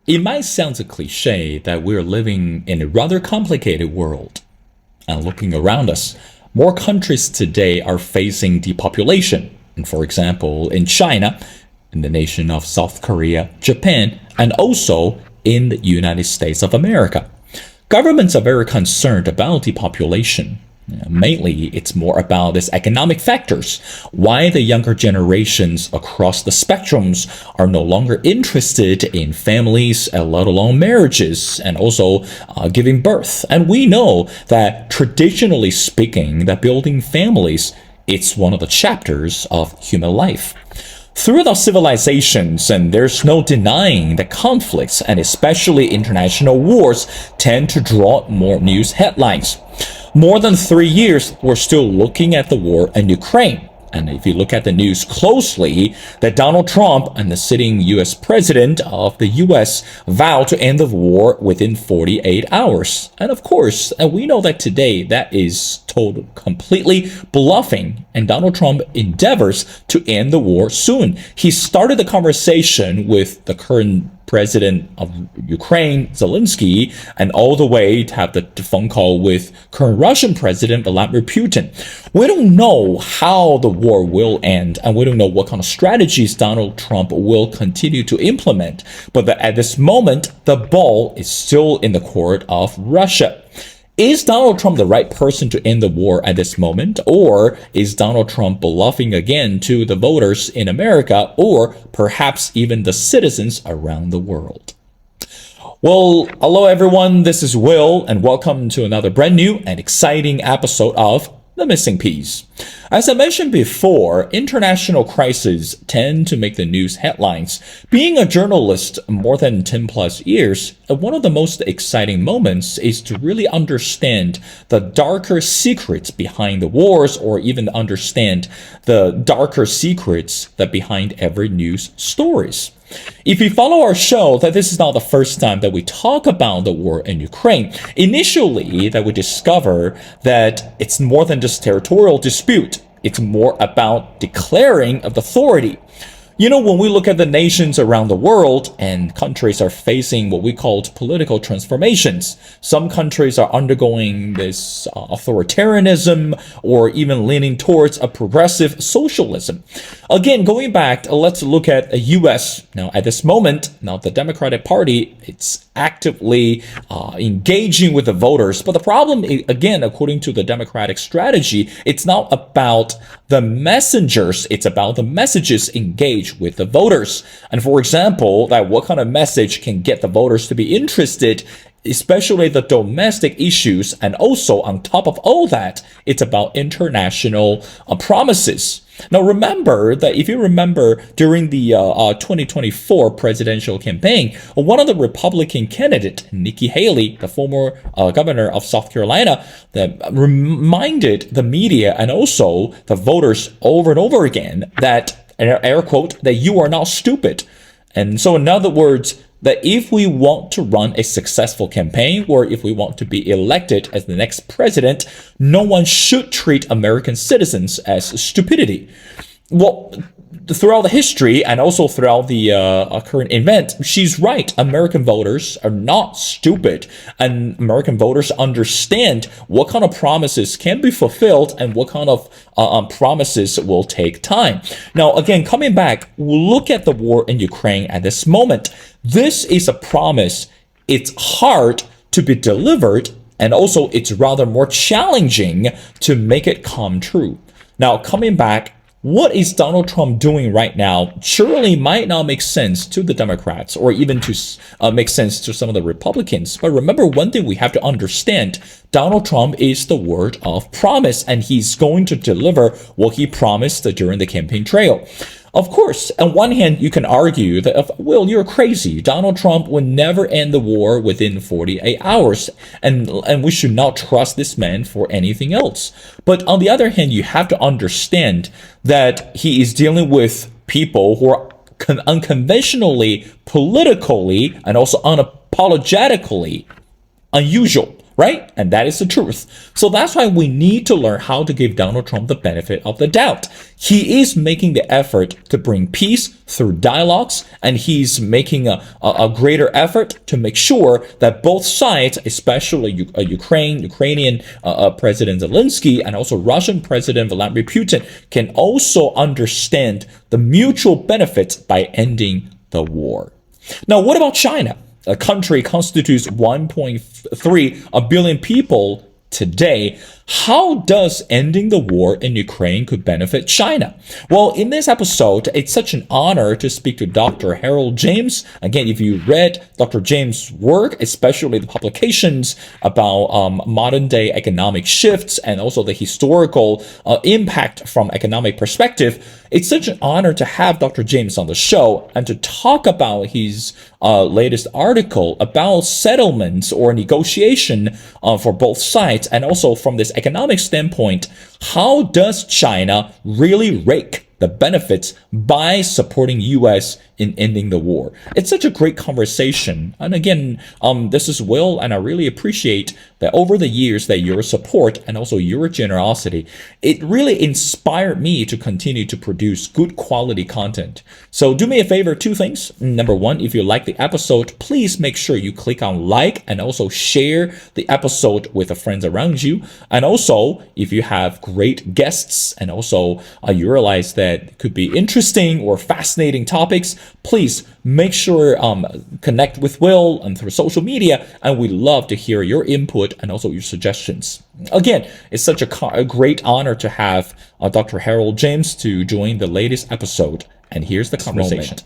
It might sound a cliche that we're living in a rather complicated world. And looking around us, more countries today are facing depopulation. And for example, in China, in the nation of South Korea, Japan, and also in the United States of America. Governments are very concerned about depopulation. Mainly, it's more about these economic factors, why the younger generations across the spectrums are no longer interested in families, let alone marriages, and also giving birth. And we know that traditionally speaking, that building families, it's one of the chapters of human life. Throughout our civilizations, and there's no denying that conflicts, and especially international wars, tend to draw more news headlines. More than 3 years, we're still looking at the war in Ukraine. And if you look at the news closely, that Donald Trump and the sitting U.S. president of the U.S. vowed to end the war within 48 hours. And of course, we know that today that is told completely bluffing, and Donald Trump endeavors to end the war soon. He started the conversation with the current president of Ukraine, Zelenskyy, and all the way to have the phone call with current Russian president, Vladimir Putin. We don't know how the war will end, and we don't know what kind of strategies Donald Trump will continue to implement. But at this moment, the ball is still in the court of Russia. Is Donald Trump the right person to end the war at this moment? Or is Donald Trump bluffing again to the voters in America, or perhaps even the citizens around the world? Well, hello everyone, this is Will, and welcome to another brand new and exciting episode of The Missing Piece. As I mentioned before, international crises tend to make the news headlines. Being a journalist more than 10 plus years, one of the most exciting moments is to really understand the darker secrets behind the wars, or even understand the darker secrets that behind every news stories. If you follow our show, that this is not the first time that we talk about the war in Ukraine. Initially, that we discover that it's more than just territorial dispute. It's more about declaring of authority. You know, when we look at the nations around the world, and countries are facing what we call political transformations, some countries are undergoing this authoritarianism, or even leaning towards a progressive socialism. Again, going back, let's look at the U.S. Now, at this moment, the Democratic Party, it's actively engaging with the voters. But the problem, again, according to the Democratic strategy, it's not about the messengers, it's about the messages engaged with the voters. And for example, that what kind of message can get the voters to be interested, especially the domestic issues, and also on top of all that, it's about international promises. Now remember that if you remember during the 2024 presidential campaign, one of the Republican candidate, Nikki Haley, the former governor of South Carolina, that reminded the media and also the voters over and over again that, air quote, that you are not stupid. And so in other words, that if we want to run a successful campaign, or if we want to be elected as the next president, no one should treat American citizens as stupidity. Well, throughout the history and also throughout the current event, she's right. American voters are not stupid, and American voters understand what kind of promises can be fulfilled and what kind of promises will take time. Now, again, coming back, we'll look at the war in Ukraine at this moment. This is a promise. It's hard to be delivered, and also it's rather more challenging to make it come true. Now, coming back, what is Donald Trump doing right now surely might not make sense to the Democrats, or even to make sense to some of the Republicans. But remember one thing we have to understand, Donald Trump is the word of promise, and he's going to deliver what he promised during the campaign trail. Of course, on one hand, you can argue that, well, you're crazy. Donald Trump would never end the war within 48 hours, and we should not trust this man for anything else. But on the other hand, you have to understand that he is dealing with people who are unconventionally, politically, and also unapologetically unusual. right? And that is the truth. So that's why we need to learn how to give Donald Trump the benefit of the doubt. He is making the effort to bring peace through dialogues, and he's making a greater effort to make sure that both sides, especially Ukrainian President Zelenskyy and also Russian President Vladimir Putin, can also understand the mutual benefits by ending the war. Now, what about China? A country constitutes 1.3 billion people today. How does ending the war in Ukraine could benefit China? Well, in this episode, it's such an honor to speak to Dr. Harold James. Again, if you read Dr. James' work, especially the publications about modern day economic shifts and also the historical impact from economic perspective, it's such an honor to have Dr. James on the show and to talk about his latest article about settlements or negotiation for both sides, and also from this economic standpoint, how does China really rake the benefits by supporting U.S. in ending the war? It's such a great conversation. And again, this is Will, and I really appreciate that over the years that your support and also your generosity, it really inspired me to continue to produce good quality content. So do me a favor, two things. Number one, if you like the episode, please make sure you click on like and also share the episode with the friends around you. And also, if you have great guests and also you realize that could be interesting or fascinating topics, please make sure connect with Will and through social media, and we love to hear your input and also your suggestions. Again, it's such a great honor to have Dr. Harold James to join the latest episode, and here's the conversation.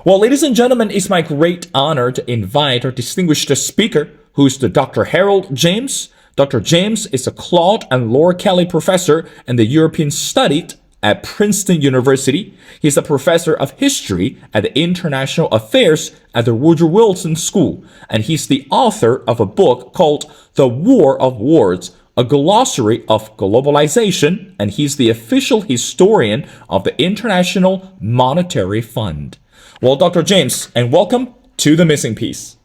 Well, ladies and gentlemen, it's my great honor to invite our distinguished speaker, who's the Dr. Harold James. Dr. James is a Claude and Laura Kelly professor in the European Studies at Princeton University. He's a professor of history at the International Affairs at the Woodrow Wilson School, and he's the author of a book called The War of Words, a glossary of globalization, and he's the official historian of the International Monetary Fund. Well, Dr. James, and welcome to The Missing Piece.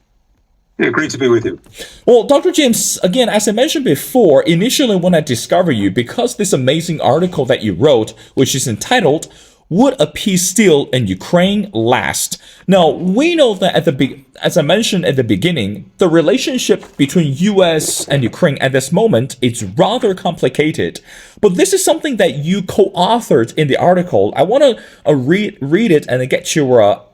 Yeah, great to be with you. Well, Dr. James, again, as I mentioned before, initially when I discovered you, because this amazing article that you wrote, which is entitled, Would a Peace Deal in Ukraine Last? Now, we know that as I mentioned at the beginning, the relationship between US and Ukraine at this moment is rather complicated. But this is something that you co-authored in the article. I want to read it and get your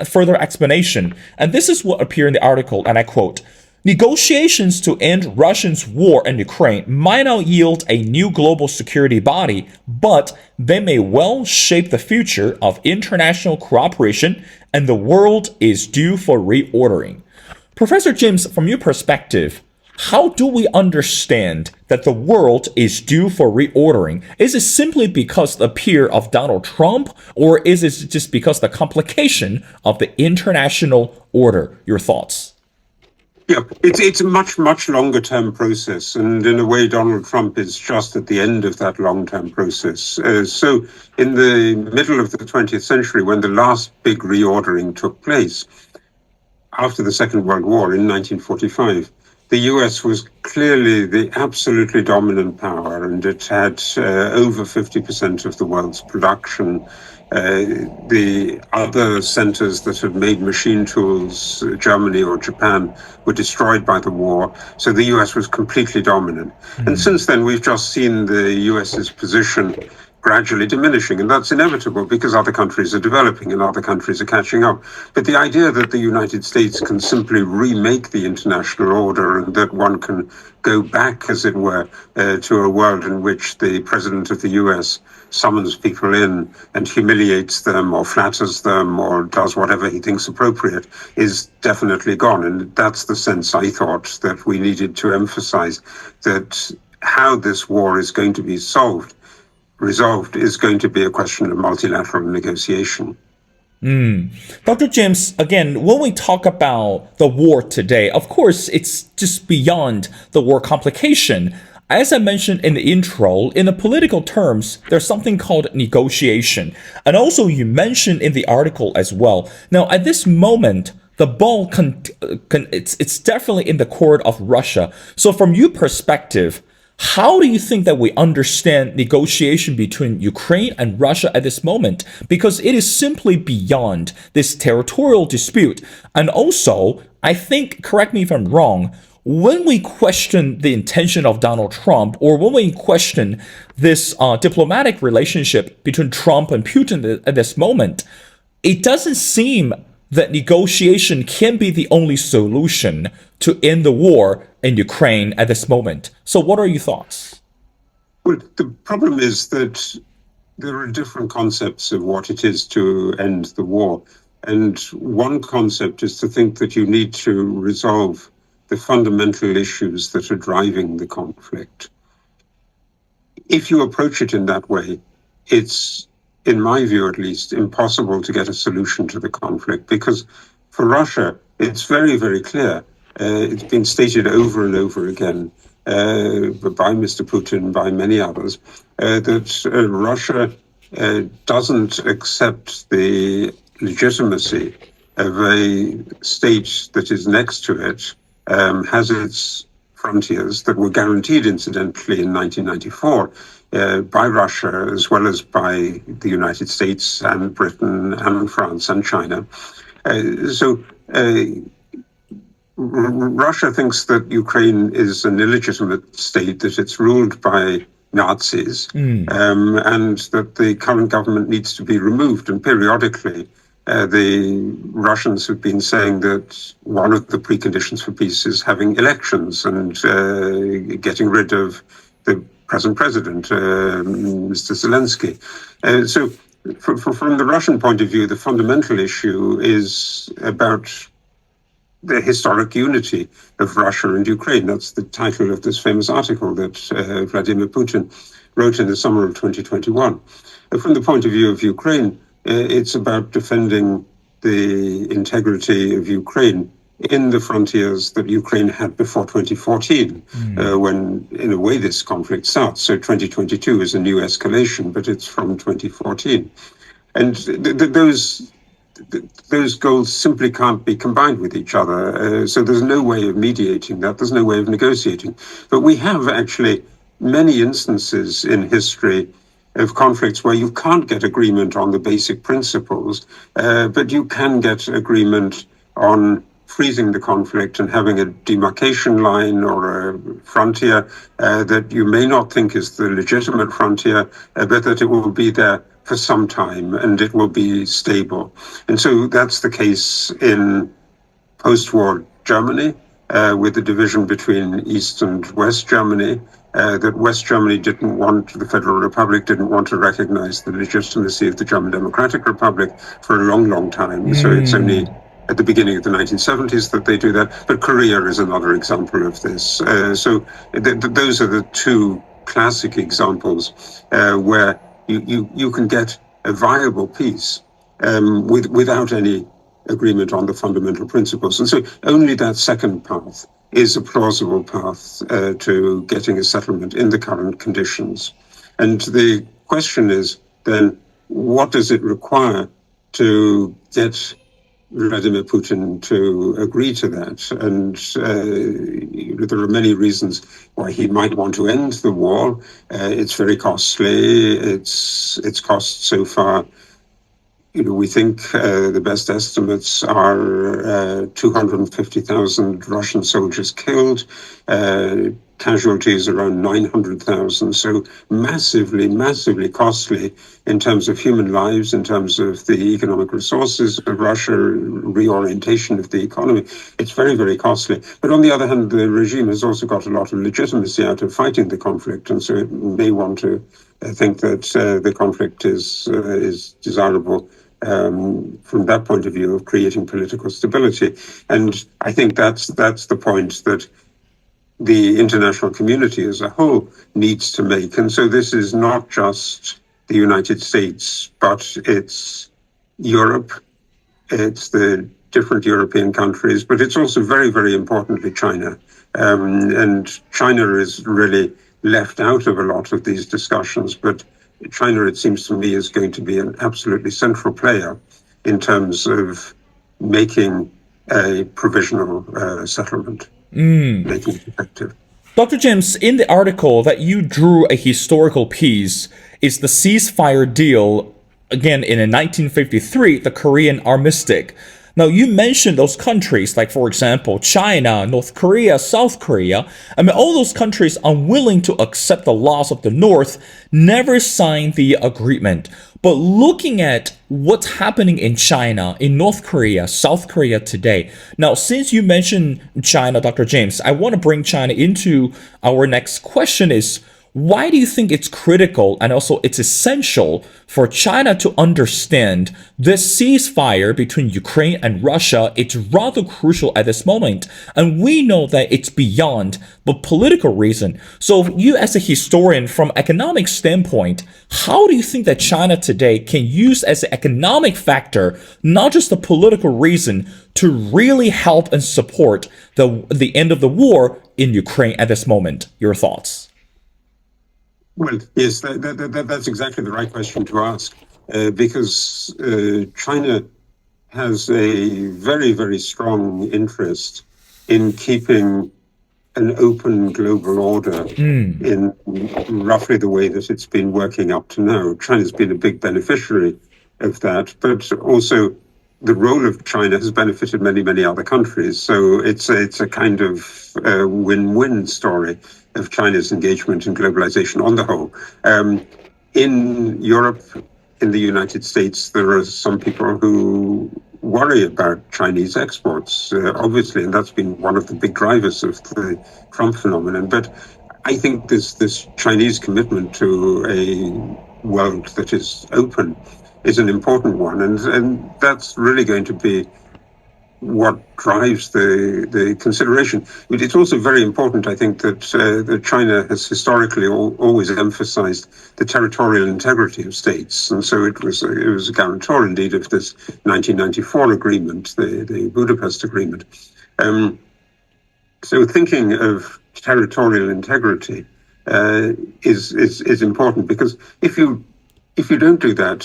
further explanation. And this is what appeared in the article, and I quote, "Negotiations to end Russia's war in Ukraine might not yield a new global security body, but they may well shape the future of international cooperation, and the world is due for reordering." Professor James, from your perspective, how do we understand that the world is due for reordering? Is it simply because the appeal of Donald Trump, or is it just because the complication of the international order? Your thoughts? Yeah, it's a much longer term process, and in a way, Donald Trump is just at the end of that long term process. So, in the middle of the 20th century, when the last big reordering took place after the Second World War in 1945. The US was clearly the absolutely dominant power, and it had over 50% of the world's production. The other centers that had made machine tools, Germany or Japan, were destroyed by the war. So the US was completely dominant. And since then, we've just seen the US's position gradually diminishing, and that's inevitable because other countries are developing and other countries are catching up. But the idea that the United States can simply remake the international order and that one can go back, as it were, to a world in which the president of the US summons people in and humiliates them or flatters them or does whatever he thinks appropriate is definitely gone. And that's the sense I thought that we needed to emphasize, that how this war is going to be resolved is going to be a question of multilateral negotiation. Dr. James, again, when we talk about the war today, of course, it's just beyond the war complication. As I mentioned in the intro, in the political terms, there's something called negotiation. And also you mentioned in the article as well. Now, at this moment, the ball it's definitely in the court of Russia. So from your perspective, how do you think that we understand negotiation between Ukraine and Russia at this moment? Because it is simply beyond this territorial dispute. And also, I think, correct me if I'm wrong, when we question the intention of Donald Trump, or when we question this diplomatic relationship between Trump and Putin at this moment, it doesn't seem that negotiation can be the only solution to end the war in Ukraine at this moment. So what are your thoughts? Well, the problem is that there are different concepts of what it is to end the war. And one concept is to think that you need to resolve the fundamental issues that are driving the conflict. If you approach it in that way, it's, in my view at least, impossible to get a solution to the conflict, because for Russia, it's very, very clear. It's been stated over and over again by Mr. Putin, by many others, that Russia doesn't accept the legitimacy of a state that is next to it, has its frontiers that were guaranteed, incidentally, in 1994 by Russia, as well as by the United States and Britain and France and China. Russia thinks that Ukraine is an illegitimate state, that it's ruled by Nazis, and that the current government needs to be removed. And periodically, the Russians have been saying that one of the preconditions for peace is having elections and getting rid of the present president, Mr. Zelenskyy. So from the Russian point of view, the fundamental issue is about the historic unity of Russia and Ukraine. That's the title of this famous article that Vladimir Putin wrote in the summer of 2021. From the point of view of Ukraine, it's about defending the integrity of Ukraine in the frontiers that Ukraine had before 2014, when, in a way, this conflict starts. So 2022 is a new escalation, but it's from 2014. And those goals simply can't be combined with each other. So there's no way of mediating that. There's no way of negotiating. But we have actually many instances in history of conflicts where you can't get agreement on the basic principles, but you can get agreement on freezing the conflict and having a demarcation line or a frontier that you may not think is the legitimate frontier, but that it will be there for some time and it will be stable. And so that's the case in post-war Germany, with the division between East and West Germany, that West Germany the Federal Republic didn't want to recognize the legitimacy of the German Democratic Republic for a long, long time. So it's only at the beginning of the 1970s that they do that. But Korea is another example of this. So those are the two classic examples where you can get a viable peace without any agreement on the fundamental principles. And so only that second path is a plausible path to getting a settlement in the current conditions. And the question is then, what does it require to get Vladimir Putin to agree to that? And there are many reasons why he might want to end the war. It's very costly. Its cost so far, we think the best estimates are 250,000 Russian soldiers killed, casualties around 900,000. So massively, massively costly in terms of human lives, in terms of the economic resources of Russia, reorientation of the economy. It's very, very costly. But on the other hand, the regime has also got a lot of legitimacy out of fighting the conflict. And so it may want to think that the conflict is desirable from that point of view of creating political stability. And I think that's the point that the international community as a whole needs to make. And so this is not just the United States, but it's Europe, it's the different European countries, but it's also very, very importantly China. And China is really left out of a lot of these discussions, but China, it seems to me, is going to be an absolutely central player in terms of making a provisional settlement, making it effective. Dr. James, in the article that you drew a historical piece is the ceasefire deal, again, in 1953, the Korean armistice. Now, you mentioned those countries, like, for example, China, North Korea, South Korea. I mean, all those countries unwilling to accept the laws of the North never signed the agreement. But looking at what's happening in China, in North Korea, South Korea today. Now, since you mentioned China, Dr. James, I want to bring China into our next question is, why do you think it's critical and also it's essential for China to understand this ceasefire between Ukraine and Russia? It's rather crucial at this moment. And we know that it's beyond the political reason. So you as a historian from economic standpoint, how do you think that China today can use as an economic factor, not just the political reason, to really help and support the end of the war in Ukraine at this moment? Your thoughts? Well, yes, that's exactly the right question to ask, because China has a very, very strong interest in keeping an open global order in roughly the way that it's been working up to now. China's been a big beneficiary of that, but also the role of China has benefited many, many other countries. So it's a kind of win-win story of China's engagement in globalization on the whole. In Europe, in the United States, there are some people who worry about Chinese exports, obviously, and that's been one of the big drivers of the Trump phenomenon. But I think this Chinese commitment to a world that is open is an important one, and that's really going to be what drives the consideration. But it's also very important, I think, that China has historically always emphasized the territorial integrity of states, and so it was a guarantor indeed of this 1994 agreement, the Budapest Agreement. So thinking of territorial integrity is important, because if you don't do that,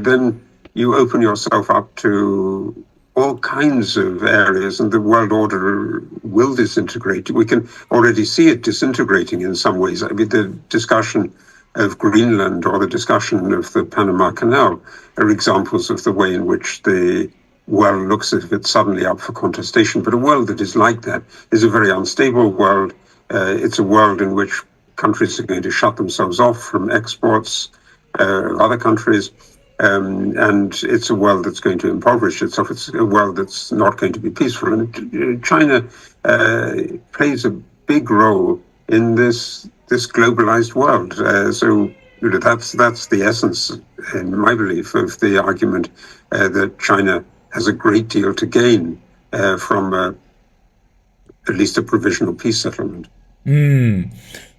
then you open yourself up to all kinds of areas, and the world order will disintegrate. We can already see it disintegrating in some ways. I mean, the discussion of Greenland or the discussion of the Panama Canal are examples of the way in which the world looks as if it's suddenly up for contestation. But a world that is like that is a very unstable world. It's a world in which countries are going to shut themselves off from exports of other countries. And it's a world that's going to impoverish itself. It's a world that's not going to be peaceful. And China plays a big role in this globalized world. So that's the essence, in my belief, of the argument that China has a great deal to gain from at least a provisional peace settlement.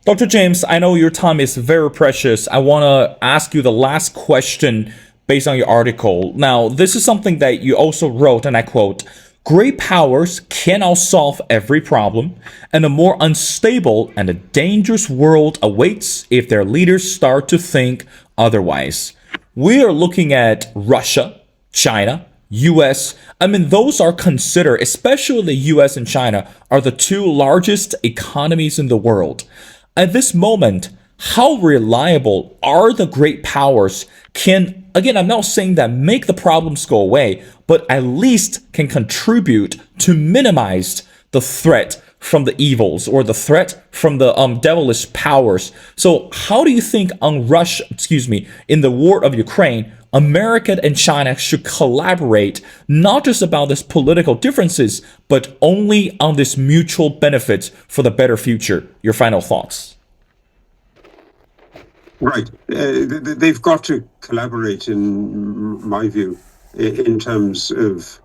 Dr. James, I know your time is very precious. I want to ask you the last question based on your article. Now, this is something that you also wrote, and I quote, "Great powers cannot solve every problem, and a more unstable and a dangerous world awaits if their leaders start to think otherwise." We are looking at Russia, China, US. I mean, those are considered, especially the US and China, are the two largest economies in the world. At this moment, how reliable are the great powers can, again, I'm not saying that make the problems go away, but at least can contribute to minimize the threat from the evils or the threat from the devilish powers. So how do you think in the war of Ukraine, America and China should collaborate, not just about these political differences, but only on this mutual benefits for the better future? Your final thoughts. Right. They've got to collaborate, in my view, in terms of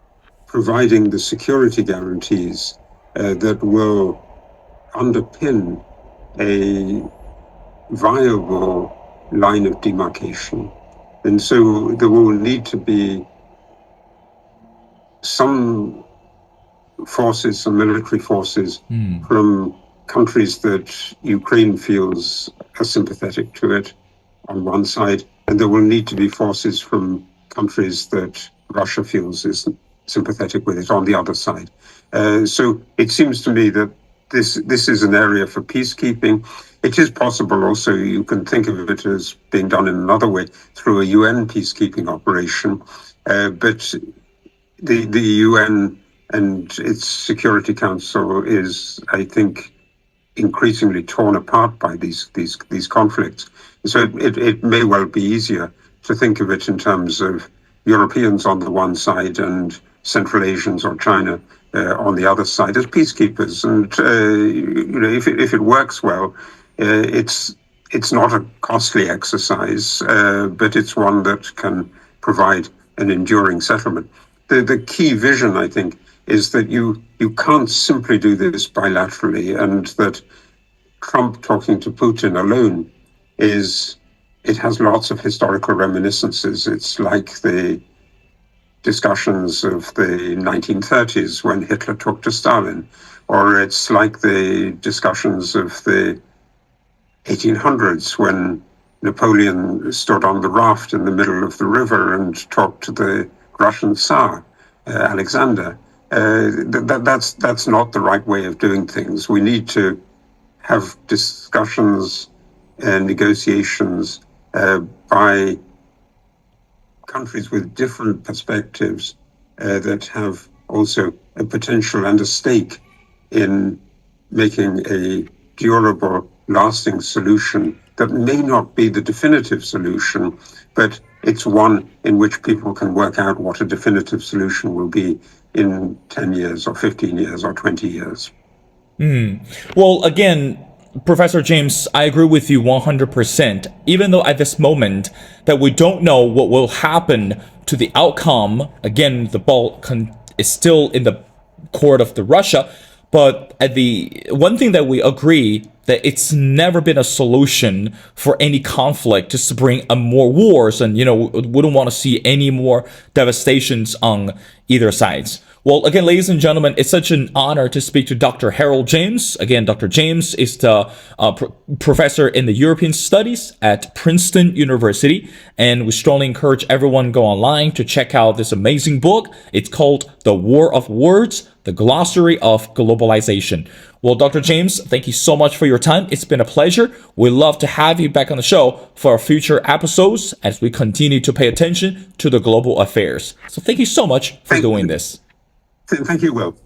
providing the security guarantees that will underpin a viable line of demarcation. And so there will need to be some forces, some military forces from countries that Ukraine feels are sympathetic to it on one side, and there will need to be forces from countries that Russia feels is sympathetic with it on the other side. So it seems to me that this is an area for peacekeeping. It is possible also, you can think of it as being done in another way through a UN peacekeeping operation. But the UN and its Security Council is, I think, increasingly torn apart by these conflicts. So it may well be easier to think of it in terms of Europeans on the one side and Central Asians or China on the other side as peacekeepers. And if it works well, it's not a costly exercise, but it's one that can provide an enduring settlement. The key vision, I think, is that you can't simply do this bilaterally, and that Trump talking to Putin alone it has lots of historical reminiscences. It's like the discussions of the 1930s when Hitler talked to Stalin, or it's like the discussions of the 1800s when Napoleon stood on the raft in the middle of the river and talked to the Russian Tsar, Alexander. That's not the right way of doing things. We need to have discussions and negotiations by countries with different perspectives that have also a potential and a stake in making a durable, lasting solution that may not be the definitive solution, but it's one in which people can work out what a definitive solution will be in 10 years or 15 years or 20 years. Well, again, Professor James, I agree with you 100%, even though at this moment that we don't know what will happen to the outcome. Again, the ball is still in the court of the Russia, but at the one thing that we agree that it's never been a solution for any conflict just to bring more wars, and we don't want to see any more devastations on either sides. Well, again, ladies and gentlemen, it's such an honor to speak to Dr. Harold James. Again, Dr. James is the professor in the European Studies at Princeton University, and we strongly encourage everyone to go online to check out this amazing book. It's called The War of Words, The Glossary of Globalization. Well, Dr. James, thank you so much for your time. It's been a pleasure. We'd love to have you back on the show for our future episodes as we continue to pay attention to the global affairs. So thank you so much for doing this. Thank you, Will.